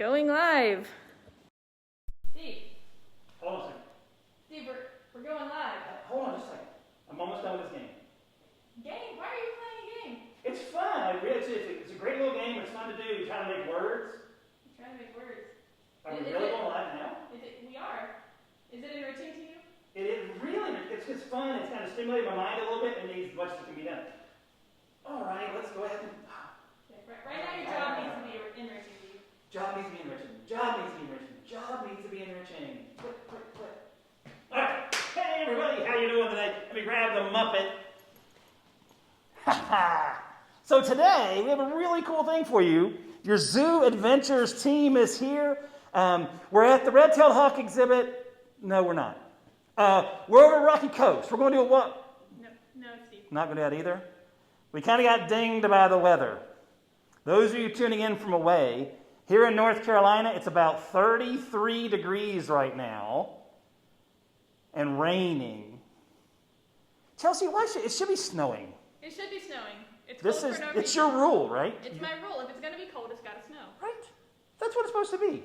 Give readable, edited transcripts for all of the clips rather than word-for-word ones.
Going live. Steve. Hold on a second. Steve, we're going live. Hold on just a second. I'm almost done with this game. Game? Why are you playing a game? It's fun. It's a great little game. It's fun to do. You're trying to make words. I'm trying to make words. Are we really going live now? We are. Is it enriching to you? It is really. It's fun. It's kind of stimulated my mind a little bit, and needs much that can be done. All right, let's go ahead and. Right now, your job needs to be enriching to you. Job needs to be enriching. Job needs to be enriching. Job needs to be enriching. Click. All right. Hey, everybody. How you doing today? Let me grab the Muppet. So today, we have a really cool thing for you. Your Zoo EDventures team is here. We're at the red-tailed hawk exhibit. No, we're not. We're over Rocky Coast. We're going to do a what? No, Steve. Not going to do that either. We kind of got dinged by the weather. Those of you tuning in from away, here in North Carolina, it's about 33 degrees right now and raining. Chelsea, it should be snowing. It should be snowing. It's your rule, right? It's my rule. If it's going to be cold, it's got to snow. Right. That's what it's supposed to be.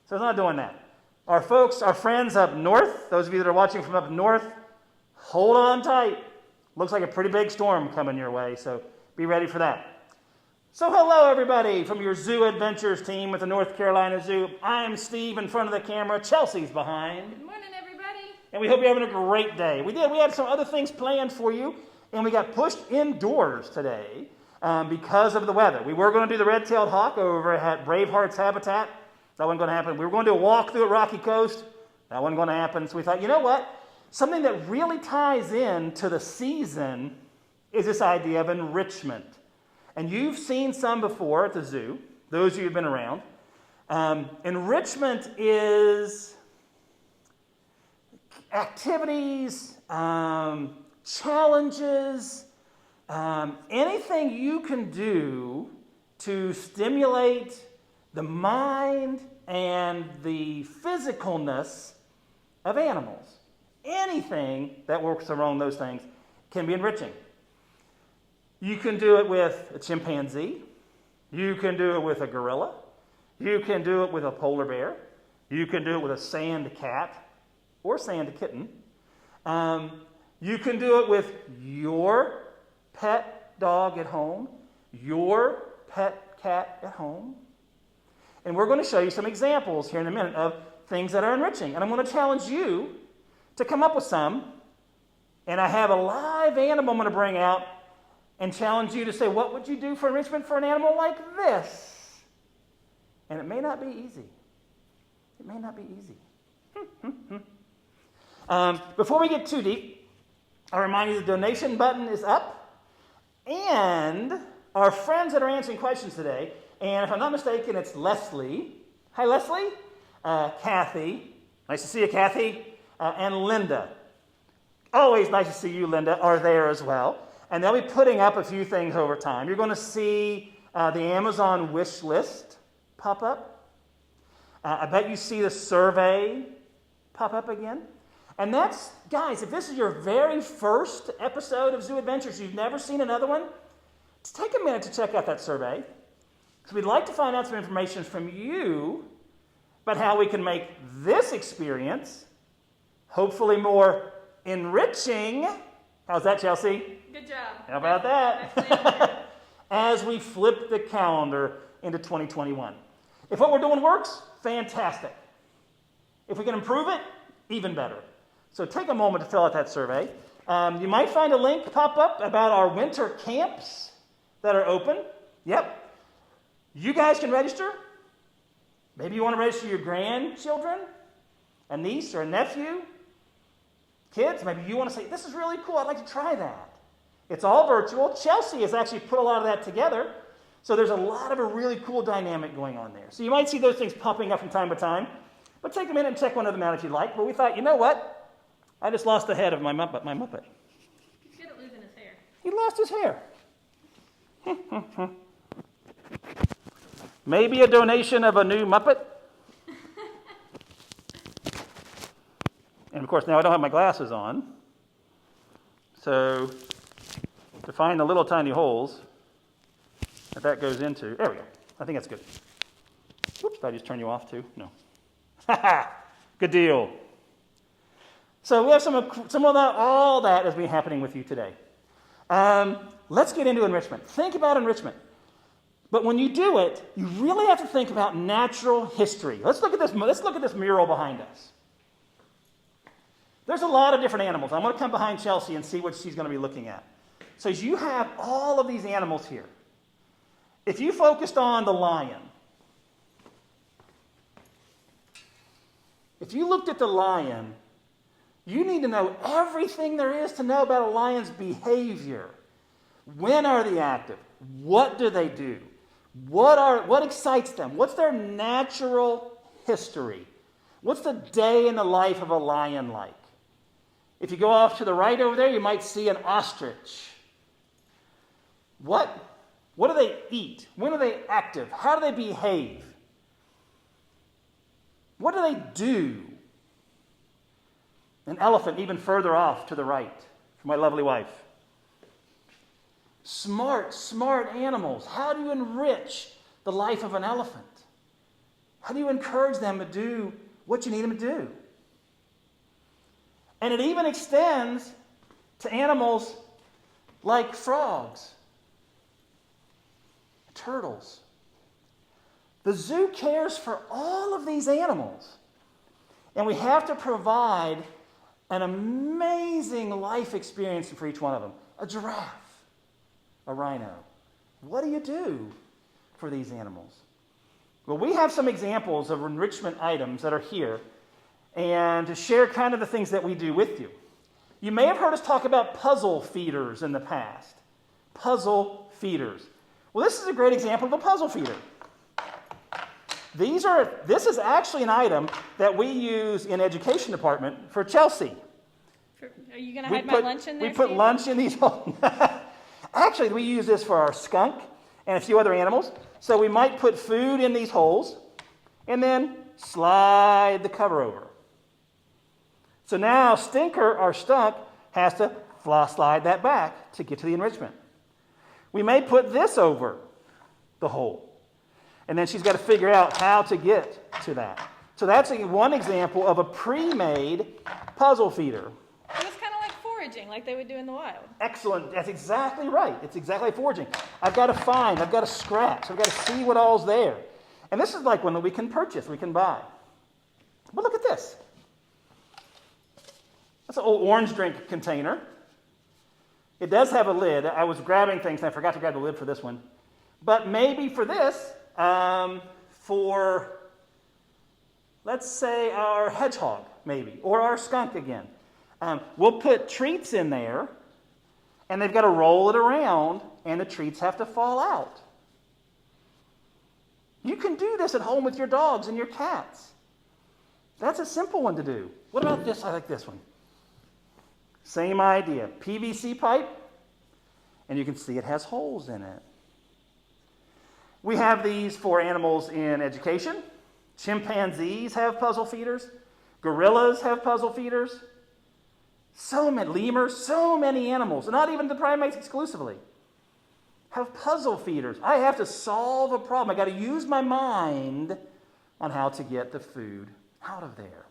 So it's not doing that. Our folks, our friends up north, those of you that are watching from up north, hold on tight. Looks like a pretty big storm coming your way, so be ready for that. So hello, everybody, from your Zoo EDventures team with the North Carolina Zoo. I'm Steve in front of the camera. Chelsea's behind. Good morning, everybody. And we hope you're having a great day. We had some other things planned for you, and we got pushed indoors today because of the weather. We were going to do the red-tailed hawk over at Braveheart's Habitat. That wasn't going to happen. We were going to do a walk through at Rocky Coast. That wasn't going to happen. So we thought, you know what? Something that really ties in to the season is this idea of enrichment. And you've seen some before at the zoo, those of you who've been around. Enrichment is activities, challenges, anything you can do to stimulate the mind and the physicalness of animals. Anything that works around those things can be enriching. You can do it with a chimpanzee. You can do it with a gorilla. You can do it with a polar bear. You can do it with a sand cat or sand kitten. You can do it with your pet dog at home, your pet cat at home. And we're going to show you some examples here in a minute of things that are enriching. And I'm going to challenge you to come up with some. And I have a live animal I'm going to bring out and challenge you to say, what would you do for enrichment for an animal like this? And it may not be easy. It may not be easy. Before we get too deep, I'll remind you the donation button is up. And our friends that are answering questions today, and if I'm not mistaken, it's Leslie. Hi, Leslie. Kathy. Nice to see you, Kathy. And Linda. Always nice to see you, Linda, are there as well. And they'll be putting up a few things over time. You're going to see the Amazon wish list pop up. I bet you see the survey pop up again. And that's, guys, if this is your very first episode of Zoo EDventures, you've never seen another one, just take a minute to check out that survey. Because we'd like to find out some information from you about how we can make this experience hopefully more enriching. How's that, Chelsea? Good job. How about that? As we flip the calendar into 2021. If what we're doing works, fantastic. If we can improve it, even better. So take a moment to fill out that survey. You might find a link pop up about our winter camps that are open. Yep. You guys can register. Maybe you want to register your grandchildren, a niece or a nephew, kids. Maybe you want to say, this is really cool. I'd like to try that. It's all virtual. Chelsea has actually put a lot of that together. So there's a lot of a really cool dynamic going on there. So you might see those things popping up from time to time. But take a minute and check one of them out if you'd like. But we thought, you know what? I just lost the head of my Muppet. He's good at losing his hair. He lost his hair. Maybe a donation of a new Muppet. And of course, now I don't have my glasses on. So to find the little tiny holes that goes into, there we go. I think that's good. Whoops, did I just turn you off too? No. Good deal. So we have some of that, all that has been happening with you today. Let's get into enrichment. Think about enrichment. But when you do it, you really have to think about natural history. Let's look at this mural behind us. There's a lot of different animals. I'm going to come behind Chelsea and see what she's going to be looking at. So you have all of these animals here. If you focused on the lion, if you looked at the lion, you need to know everything there is to know about a lion's behavior. When are they active? What do they do? What excites them? What's their natural history? What's the day in the life of a lion like? If you go off to the right over there, you might see an ostrich. What do they eat? When are they active? How do they behave? What do they do? An elephant even further off to the right, for my lovely wife. Smart animals. How do you enrich the life of an elephant? How do you encourage them to do what you need them to do? And it even extends to animals like frogs, turtles. The zoo cares for all of these animals. And we have to provide an amazing life experience for each one of them. A giraffe, a rhino. What do you do for these animals? Well, we have some examples of enrichment items that are here, and to share kind of the things that we do with you. You may have heard us talk about puzzle feeders in the past. Puzzle feeders. Well, this is a great example of a puzzle feeder. This is actually an item that we use in education department for Chelsea. Are you going to hide my lunch in there, We put Steve? lunch in these holes. Actually, we use this for our skunk and a few other animals. So we might put food in these holes and then slide the cover over. So now Stinker, our skunk, has to slide that back to get to the enrichment. We may put this over the hole. And then she's got to figure out how to get to that. So that's one example of a pre-made puzzle feeder. It was kind of like foraging, like they would do in the wild. Excellent. That's exactly right. It's exactly like foraging. I've got to find, I've got to scratch, I've got to see what all's there. And this is like one that we can purchase, we can buy. But look at this. That's an old orange drink container. It does have a lid. I was grabbing things and I forgot to grab the lid for this one. But maybe for this, for, let's say, our hedgehog, maybe, or our skunk again. We'll put treats in there, and they've got to roll it around, and the treats have to fall out. You can do this at home with your dogs and your cats. That's a simple one to do. What about this? I like this one. Same idea. PVC pipe, and you can see it has holes in it. We have these for animals in education. Chimpanzees have puzzle feeders. Gorillas have puzzle feeders. So many lemurs, so many animals, and not even the primates exclusively, have puzzle feeders. I have to solve a problem. I got to use my mind on how to get the food out of there.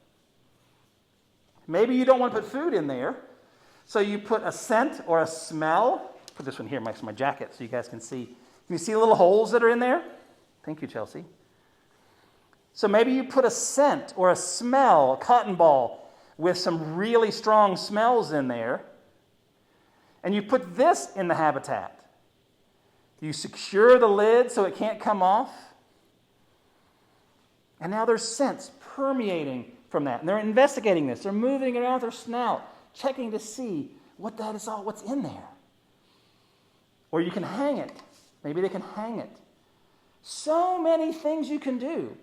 Maybe you don't want to put food in there, so you put a scent or a smell. Put this one here next to my jacket so you guys can see. Can you see the little holes that are in there? Thank you, Chelsea. So maybe you put a scent or a smell, a cotton ball, with some really strong smells in there, and you put this in the habitat. You secure the lid so it can't come off, and now there's scents permeating from that. And they're investigating this. They're moving it around their snout, checking to see what's in there. Or you can hang it. Maybe they can hang it. So many things you can do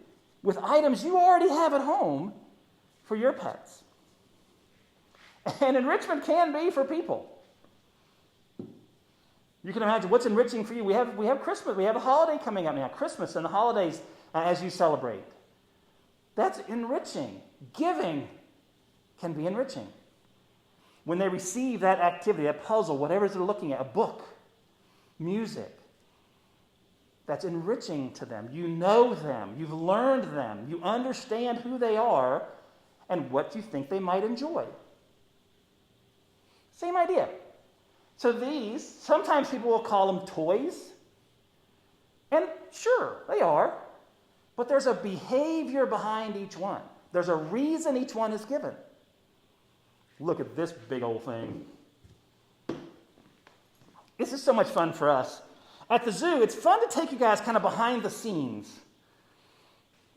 with items you already have at home for your pets. And enrichment can be for people. You can imagine what's enriching for you. We have Christmas. We have a holiday coming up now. Christmas and the holidays as you celebrate. That's enriching. Giving can be enriching. When they receive that activity, that puzzle, whatever they're looking at, a book, music, that's enriching to them. You know them. You've learned them. You understand who they are and what you think they might enjoy. Same idea. So these, sometimes people will call them toys. And sure, they are. But there's a behavior behind each one. There's a reason each one is given. Look at this big old thing. This is so much fun for us. At the zoo, it's fun to take you guys kind of behind the scenes.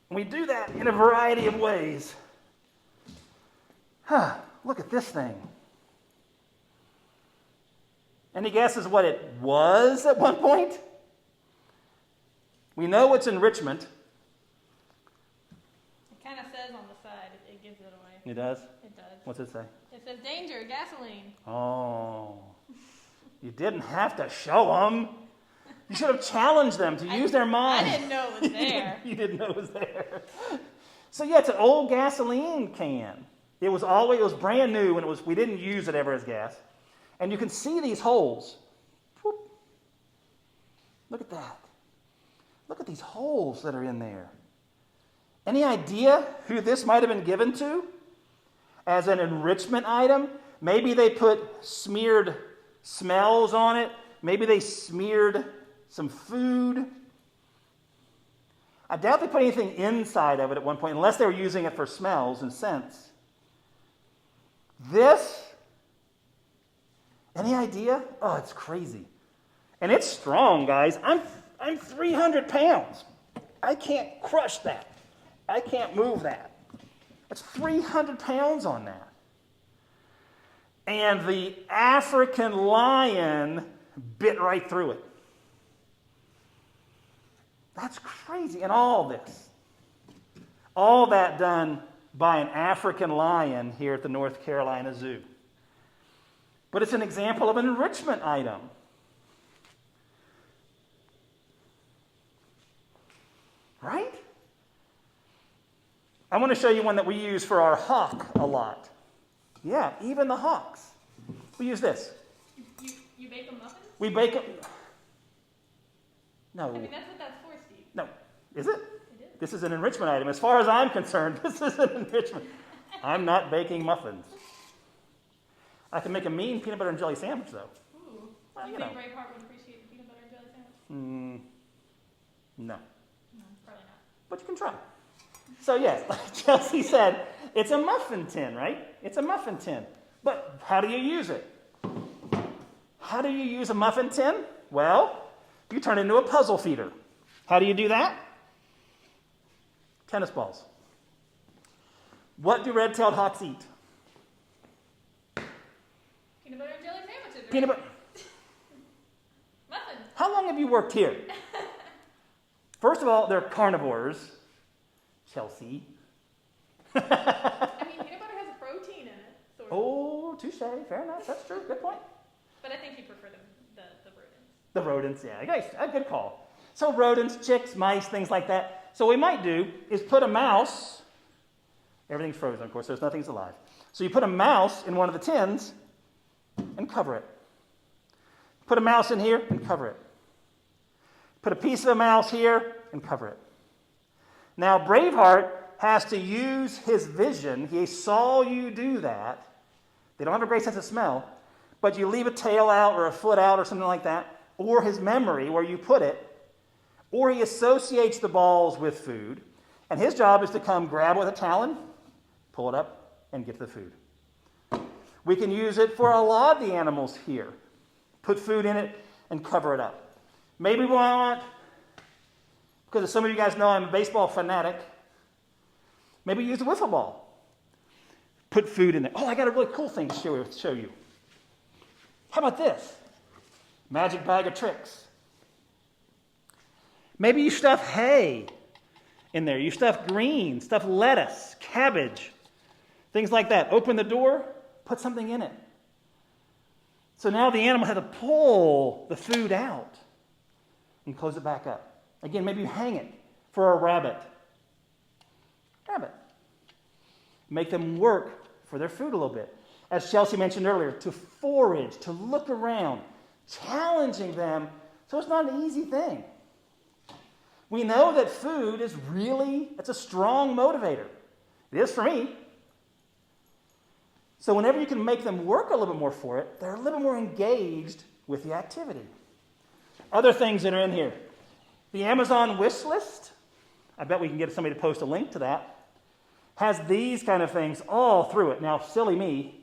We do that in a variety of ways. Look at this thing. Any guesses what it was at one point? We know it's enrichment. It kind of says on the side, it gives it away. It does? It does. What's it say? It says danger, gasoline. Oh. You didn't have to show them. You should have challenged them to use their mind. I didn't know it was there. You didn't know it was there. So yeah, it's an old gasoline can. It was brand new when we didn't use it ever as gas. And you can see these holes. Whoop. Look at that. Look at these holes that are in there. Any idea who this might have been given to as an enrichment item? Maybe they put smeared smells on it. Maybe they smeared some food. I doubt they put anything inside of it at one point, unless they were using it for smells and scents. This, any idea? Oh, it's crazy. And it's strong, guys. I'm 300 pounds. I can't crush that. I can't move that. That's 300 pounds on that. And the African lion bit right through it. That's crazy. And all that done by an African lion here at the North Carolina Zoo. But it's an example of an enrichment item. Right? I want to show you one that we use for our hawk a lot. Yeah, even the hawks. We use this. You bake them muffins? We bake them. No. I mean, that's what that's for, Steve. No. Is it? It is. This is an enrichment item. As far as I'm concerned, this is an enrichment. I'm not baking muffins. I can make a mean peanut butter and jelly sandwich, though. Ooh. Well, Do you think Braveheart would appreciate the peanut butter and jelly sandwich? No. No, probably not. But you can try. So, yes, like Chelsea said, it's a muffin tin, right? It's a muffin tin. But how do you use it? How do you use a muffin tin? Well, you turn it into a puzzle feeder. How do you do that? Tennis balls. What do red-tailed hawks eat? Peanut butter and jelly sandwiches, right? Peanut butter. Muffins. How long have you worked here? First of all, they're carnivores. Chelsea. I mean, peanut butter has a protein in it, sort of. Oh, touche. Fair enough. That's true. Good point. But I think you prefer the rodents. The rodents, yeah. Guys, a good call. So rodents, chicks, mice, things like that. So what we might do is put a mouse. Everything's frozen, of course, so nothing's alive. So you put a mouse in one of the tins and cover it. Put a mouse in here and cover it. Put a piece of a mouse here and cover it. Now, Braveheart has to use his vision. He saw you do that. They don't have a great sense of smell, but you leave a tail out or a foot out or something like that, or his memory where you put it, or he associates the balls with food, and his job is to come grab it with a talon, pull it up, and get to the food. We can use it for a lot of the animals here. Put food in it and cover it up. Maybe we want, because as some of you guys know, I'm a baseball fanatic, maybe use a wiffle ball. Put food in there. Oh, I got a really cool thing to show you. How about this? Magic bag of tricks. Maybe you stuff hay in there. You stuff greens, stuff lettuce, cabbage, things like that. Open the door, put something in it. So now the animal has to pull the food out and close it back up. Again, maybe you hang it for a rabbit. Rabbit. Make them work for their food a little bit. As Chelsea mentioned earlier, to forage, to look around, challenging them. So it's not an easy thing. We know that food is it's a strong motivator. It is for me. So whenever you can make them work a little bit more for it, they're a little bit more engaged with the activity. Other things that are in here. The Amazon wish list, I bet we can get somebody to post a link to that, has these kind of things all through it. Now, silly me,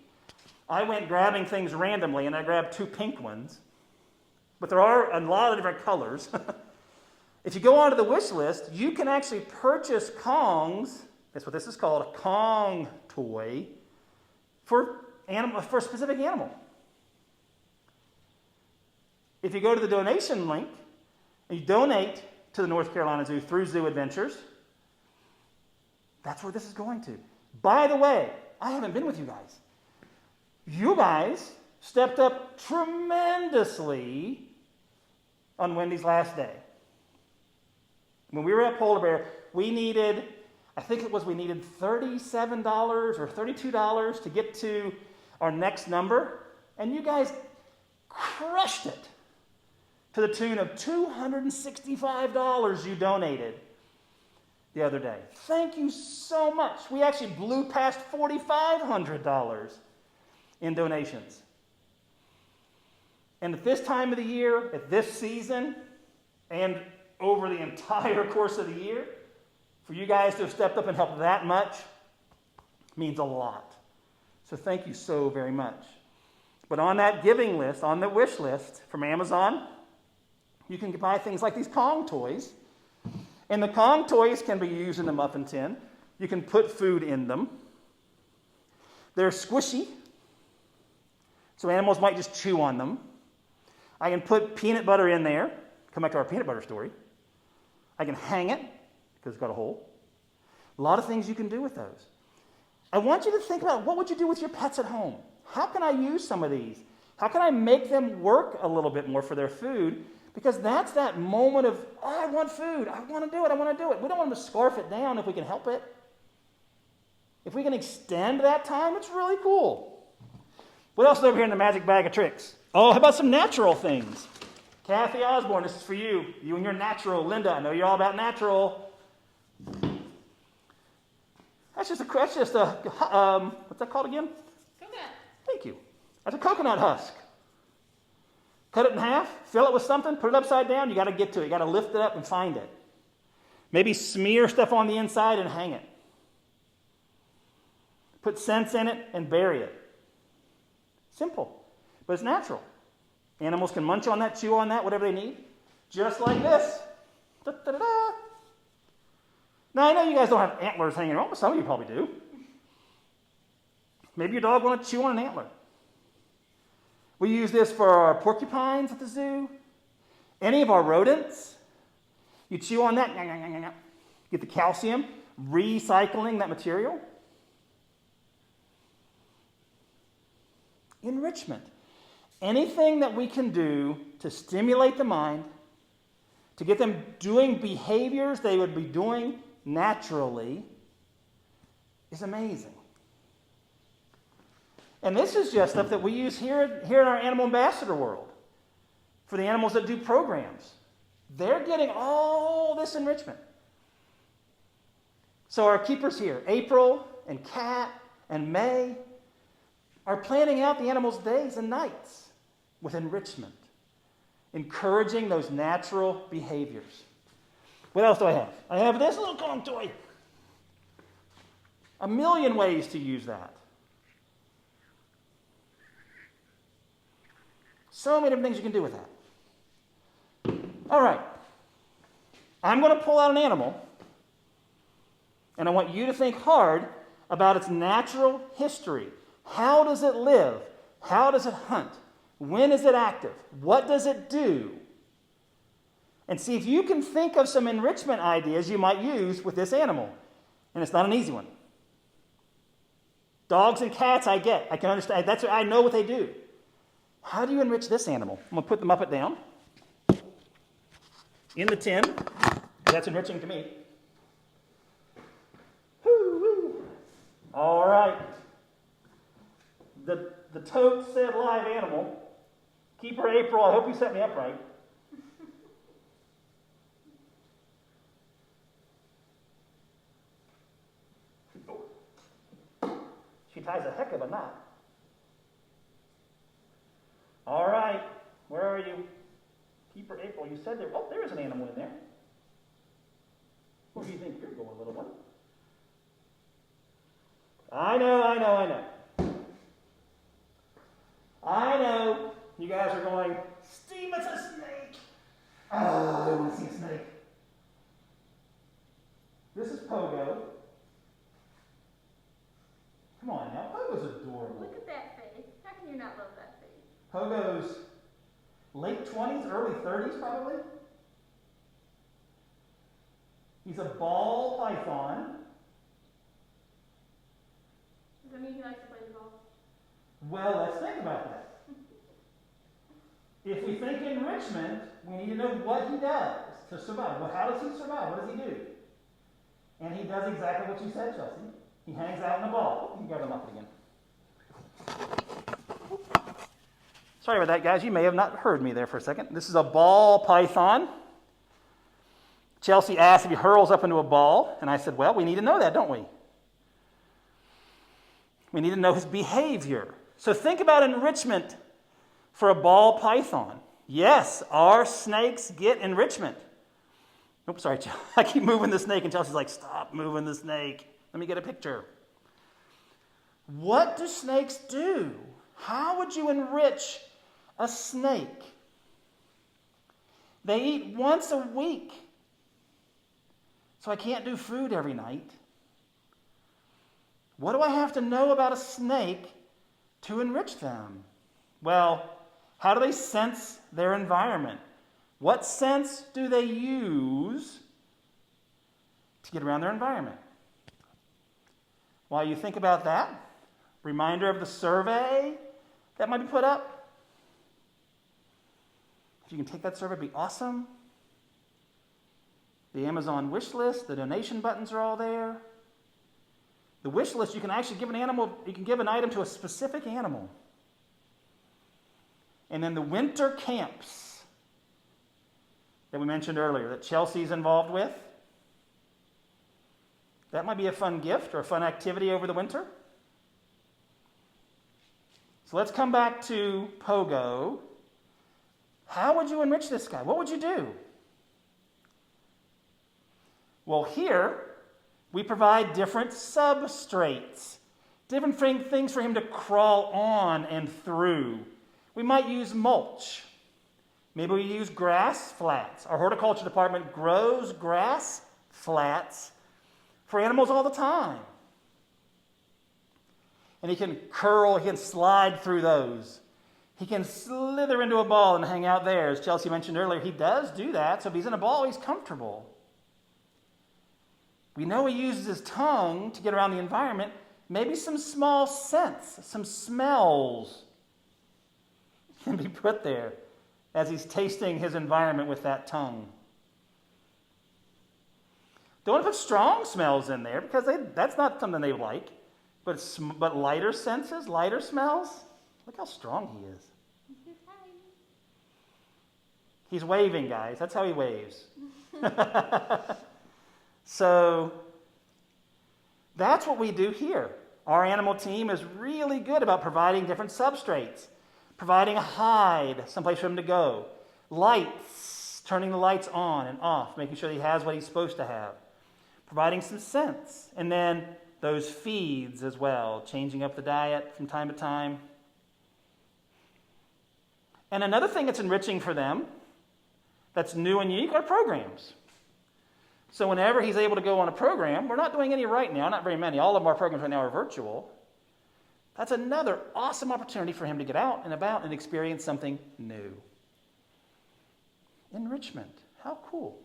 I went grabbing things randomly, and I grabbed 2 pink ones. But there are a lot of different colors. If you go onto the wish list, you can actually purchase Kongs, that's what this is called, a Kong toy, for a specific animal. If you go to the donation link, and you donate to the North Carolina Zoo through Zoo EDventures, that's where this is going to. By the way, I haven't been with you guys. You guys stepped up tremendously on Wendy's last day. When we were at Polar Bear, we needed $37 or $32 to get to our next number, and you guys crushed it to the tune of $265 you donated the other day. Thank you so much. We actually blew past $4,500 in donations. And at this time of the year, at this season, and over the entire course of the year, for you guys to have stepped up and helped that much means a lot. So thank you so very much. But on that giving list, on the wish list from Amazon, you can buy things like these Kong toys. And the Kong toys can be used in the muffin tin. You can put food in them. They're squishy, so animals might just chew on them. I can put peanut butter in there. Come back to our peanut butter story. I can hang it, because it's got a hole. A lot of things you can do with those. I want you to think about, what would you do with your pets at home? How can I use some of these? How can I make them work a little bit more for their food? Because that's that moment of, oh, I want food. I want to do it. I want to do it. We don't want them to scarf it down if we can help it. If we can extend that time, it's really cool. What else is over here in the magic bag of tricks? Oh, how about some natural things? Kathy Osborne, this is for you. You and your natural. Linda, I know you're all about natural. That's just a what's that called again? Coconut. Thank you. That's a coconut husk. Cut it in half, fill it with something, put it upside down. You got to get to it. You got to lift it up and find it. Maybe smear stuff on the inside and hang it. Put scents in it and bury it. Simple, but it's natural. Animals can munch on that, chew on that, whatever they need. Just like this. Da-da-da-da. Now, I know you guys don't have antlers hanging around, but some of you probably do. Maybe your dog wants to chew on an antler. We use this for our porcupines at the zoo. Any of our rodents. You chew on that, get the calcium, recycling that material. Enrichment. Anything that we can do to stimulate the mind, to get them doing behaviors they would be doing naturally, is amazing. And this is just stuff that we use here in our Animal Ambassador world for the animals that do programs. They're getting all this enrichment. So our keepers here, April and Kat and May, are planning out the animals' days and nights with enrichment, encouraging those natural behaviors. What else do I have? I have this little Kong toy. A million ways to use that. So many different things you can do with that. All right. I'm going to pull out an animal, and I want you to think hard about its natural history. How does it live? How does it hunt? When is it active? What does it do? And see if you can think of some enrichment ideas you might use with this animal. And it's not an easy one. Dogs and cats, I get. I can understand. I know what they do. How do you enrich this animal? I'm going to put them up and down in the tin. That's enriching to me. Woo-woo. All right. The tote said live animal. Keeper April, I hope you set me up right. ties a heck of a knot. All right, where are you? Keeper April, you said there. Oh, there is an animal in there. Where do you think you're going, little one? I know. I know. You guys are going, Steve, it's a snake. Oh, I want to see a snake. This is Pogo. Come on now, Pogo's adorable. Look at that face. How can you not love that face? Pogo's late 20s, early 30s probably. He's a ball python. Does that mean he likes to play ball? Well, let's think about that. If we think enrichment, we need to know what he does to survive. Well, how does he survive? What does he do? And he does exactly what you said, Chelsea. He hangs out in a ball. You can grab the muffet again. Sorry about that, guys. You may have not heard me there for a second. This is a ball python. Chelsea asked if he hurls up into a ball, and I said, well, we need to know that, don't we? We need to know his behavior. So think about enrichment for a ball python. Yes, our snakes get enrichment. Oops, sorry, I keep moving the snake, and Chelsea's like, stop moving the snake. Let me get a picture. What do snakes do? How would you enrich a snake? They eat once a week. So I can't do food every night. What do I have to know about a snake to enrich them? Well, how do they sense their environment? What sense do they use to get around their environment? While you think about that, reminder of the survey that might be put up. If you can take that survey, it'd be awesome. The Amazon wish list, the donation buttons are all there. The wish list, you can actually give an item to a specific animal. And then the winter camps that we mentioned earlier, that Chelsea's involved with. That might be a fun gift or a fun activity over the winter. So let's come back to Pogo. How would you enrich this guy? What would you do? Well, here we provide different substrates, different things for him to crawl on and through. We might use mulch. Maybe we use grass flats. Our horticulture department grows grass flats for animals all the time. And he can curl, he can slide through those. He can slither into a ball and hang out there. As Chelsea mentioned earlier, he does do that. So if he's in a ball, he's comfortable. We know he uses his tongue to get around the environment. Maybe some small scents, some smells can be put there as he's tasting his environment with that tongue. Don't want to put strong smells in there because that's not something they like. But lighter senses, lighter smells, look how strong he is. He's waving, guys. That's how he waves. So that's what we do here. Our animal team is really good about providing different substrates, providing a hide, someplace for him to go, lights, turning the lights on and off, making sure he has what he's supposed to have, providing some scents, and then those feeds as well, changing up the diet from time to time. And another thing that's enriching for them, that's new and unique, are programs. So whenever he's able to go on a program, we're not doing any right now, not very many. All of our programs right now are virtual. That's another awesome opportunity for him to get out and about and experience something new. Enrichment. How cool.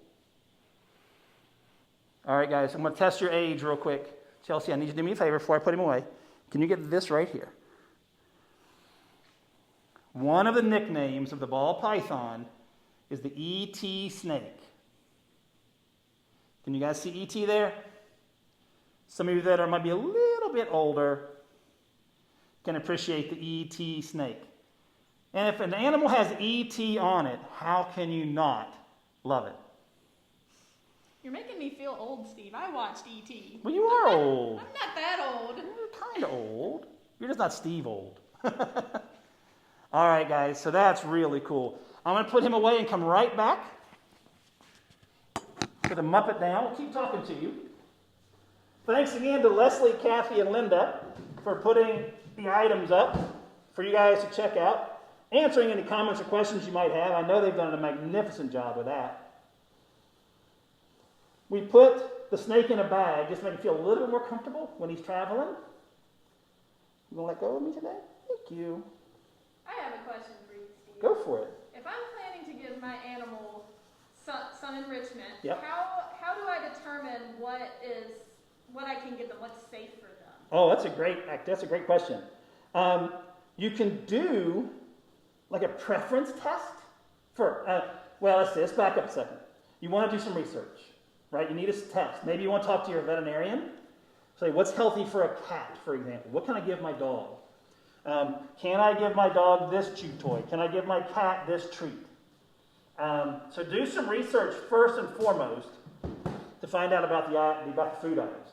All right, guys, I'm going to test your age real quick. Chelsea, I need you to do me a favor before I put him away. Can you get this right here? One of the nicknames of the ball python is the E.T. snake. Can you guys see E.T. there? Some of you that might be a little bit older can appreciate the E.T. snake. And if an animal has E.T. on it, how can you not love it? You're making me feel old, Steve. I watched E.T. Well, you are old. I'm not that old. You're kind of old. You're just not Steve old. All right, guys, so that's really cool. I'm going to put him away and come right back. Put the Muppet down. We'll keep talking to you. Thanks again to Leslie, Kathy, and Linda for putting the items up for you guys to check out, answering any comments or questions you might have. I know they've done a magnificent job with that. We put the snake in a bag just to make him feel a little bit more comfortable when he's traveling. You going to let go of me today? Thank you. I have a question for you, Steve. Go for it. If I'm planning to give my animal some enrichment, Yep. how do I determine what I can give them, what's safe for them? Oh, that's a great question. You can do like a preference test for, let's back up a second. You want to do some research, right? You need a test. Maybe you want to talk to your veterinarian. Say, what's healthy for a cat, for example? What can I give my dog? Can I give my dog this chew toy? Can I give my cat this treat? So do some research first and foremost to find out about the food items.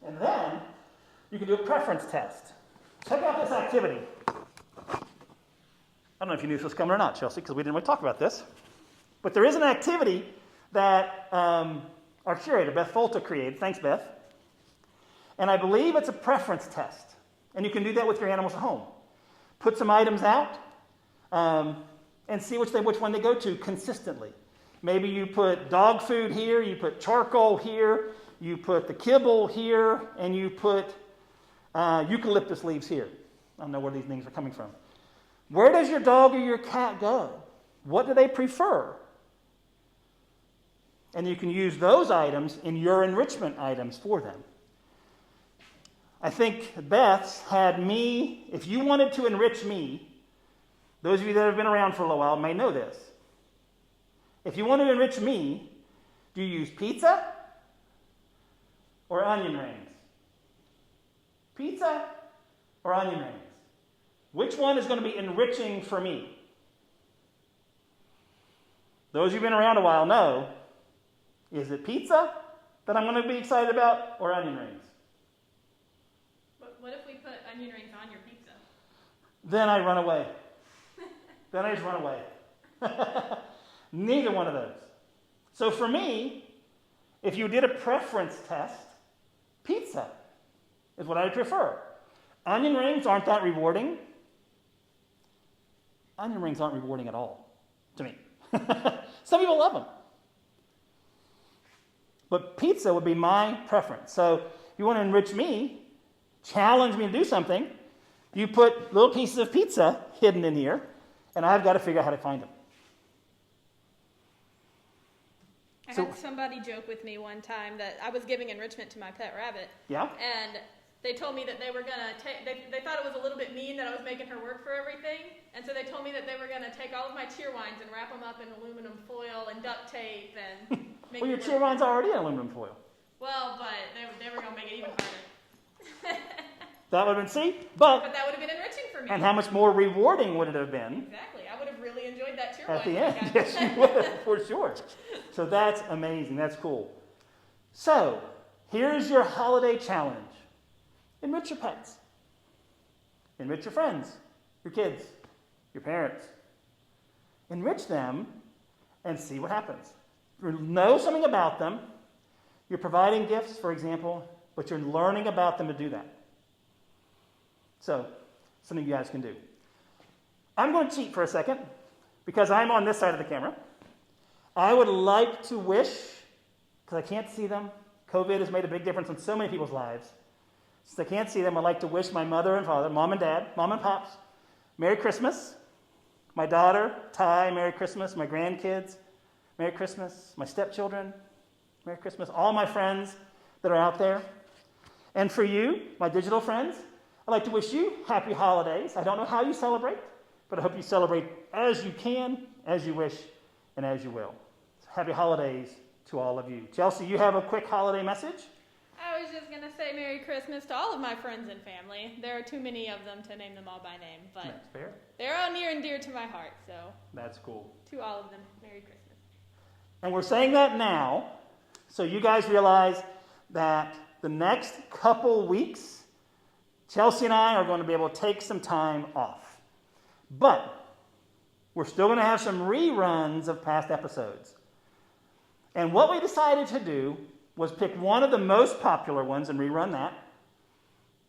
And then you can do a preference test. Check out this activity. I don't know if you knew this was coming or not, Chelsea, because we didn't really talk about this. But there is an activity that our curator, Beth Folta, created. Thanks, Beth. And I believe it's a preference test. And you can do that with your animals at home. Put some items out and see which one they go to consistently. Maybe you put dog food here, you put charcoal here, you put the kibble here, and you put eucalyptus leaves here. I don't know where these things are coming from. Where does your dog or your cat go? What do they prefer? And you can use those items in your enrichment items for them. I think Beth's had me, if you wanted to enrich me, those of you that have been around for a little while may know this. If you want to enrich me, do you use pizza or onion rings? Pizza or onion rings? Which one is going to be enriching for me? Those who've been around a while know, is it pizza that I'm going to be excited about or onion rings? What if we put onion rings on your pizza? Then I run away. Then I just run away. Neither one of those. So for me, if you did a preference test, pizza is what I prefer. Onion rings aren't that rewarding. Onion rings aren't rewarding at all to me. Some people love them. But pizza would be my preference. So if you want to enrich me, challenge me to do something, you put little pieces of pizza hidden in here, and I've got to figure out how to find them. I had somebody joke with me one time that I was giving enrichment to my pet rabbit. Yeah? And they told me that they were going to take, they thought it was a little bit mean that I was making her work for everything. And so they told me that they were going to take all of my cheerwines and wrap them up in aluminum foil and duct tape and make Well, your cheerwines are already in aluminum foil. Well, but they were going to make it even harder. That would have been, but that would have been enriching for me. And how much more rewarding would it have been? Exactly. I would have really enjoyed that cheerwine. At the end. Yes, you would have, for sure. So that's amazing. That's cool. So, here's your holiday challenge. Enrich your pets. Enrich your friends, your kids, your parents. Enrich them and see what happens. You know something about them. You're providing gifts, for example, but you're learning about them to do that. So, something you guys can do. I'm going to cheat for a second because I'm on this side of the camera. I would like to wish, because I can't see them, COVID has made a big difference in so many people's lives. Since I can't see them, I'd like to wish my mother and father, mom and dad, mom and pops, Merry Christmas. My daughter, Ty, Merry Christmas. My grandkids, Merry Christmas. My stepchildren, Merry Christmas. All my friends that are out there. And for you, my digital friends, I'd like to wish you happy holidays. I don't know how you celebrate, but I hope you celebrate as you can, as you wish, and as you will. So happy holidays to all of you. Chelsea, you have a quick holiday message? I was just going to say Merry Christmas to all of my friends and family. There are too many of them to name them all by name, but That's fair. They're all near and dear to my heart, so That's cool. to all of them, Merry Christmas. And we're saying that now, so you guys realize that the next couple weeks, Chelsea and I are going to be able to take some time off. But we're still going to have some reruns of past episodes. And what we decided to do was pick one of the most popular ones and rerun that.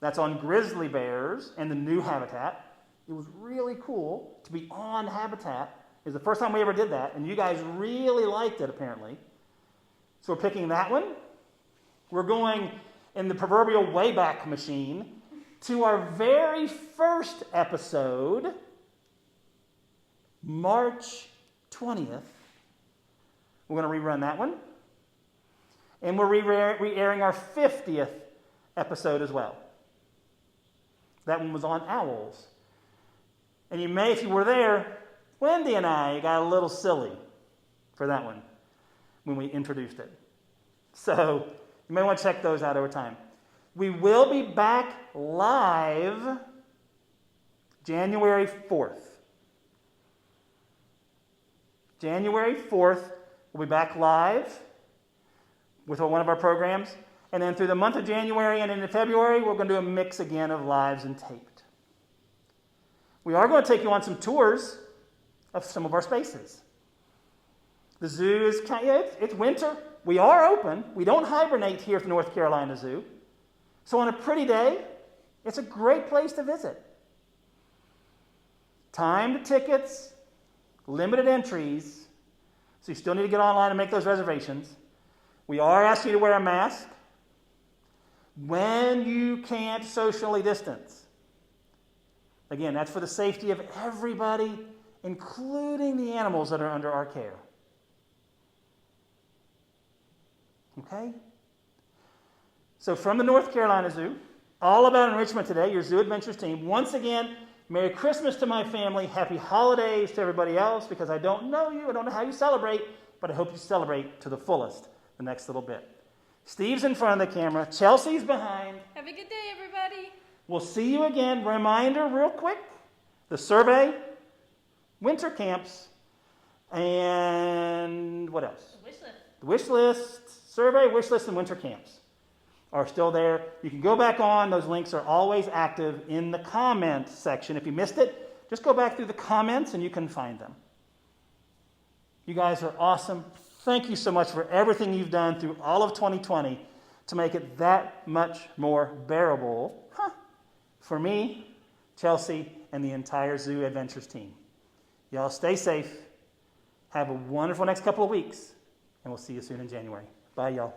That's on grizzly bears and the new habitat. It was really cool to be on habitat. It was the first time we ever did that, and you guys really liked it, apparently. So we're picking that one. We're going in the proverbial Wayback Machine to our very first episode, March 20th. We're going to rerun that one. And we're re-airing our 50th episode as well. That one was on owls. And you may, if you were there, Wendy and I got a little silly for that one when we introduced it. So you may want to check those out over time. We will be back live January 4th. January 4th, we'll be back live with one of our programs. And then through the month of January and into February, we're going to do a mix again of lives and taped. We are going to take you on some tours of some of our spaces. The zoo is it's winter. We are open. We don't hibernate here at the North Carolina Zoo. So on a pretty day, it's a great place to visit. Timed tickets, limited entries, so you still need to get online and make those reservations. We are asking you to wear a mask when you can't socially distance. Again, that's for the safety of everybody, including the animals that are under our care. Okay? So from the North Carolina Zoo, all about enrichment today, your Zoo Adventures team. Once again, Merry Christmas to my family. Happy holidays to everybody else, because I don't know you. I don't know how you celebrate, but I hope you celebrate to the fullest the next little bit. Steve's in front of the camera. Chelsea's behind. Have a good day, everybody. We'll see you again. Reminder real quick. The survey, winter camps, and what else? The wish list. The wish list, survey, wish list, and winter camps are still there. You can go back on. Those links are always active in the comment section. If you missed it, just go back through the comments and you can find them. You guys are awesome. Thank you so much for everything you've done through all of 2020 to make it that much more bearable for me, Chelsea, and the entire Zoo Adventures team. Y'all stay safe. Have a wonderful next couple of weeks, and we'll see you soon in January. Bye, y'all.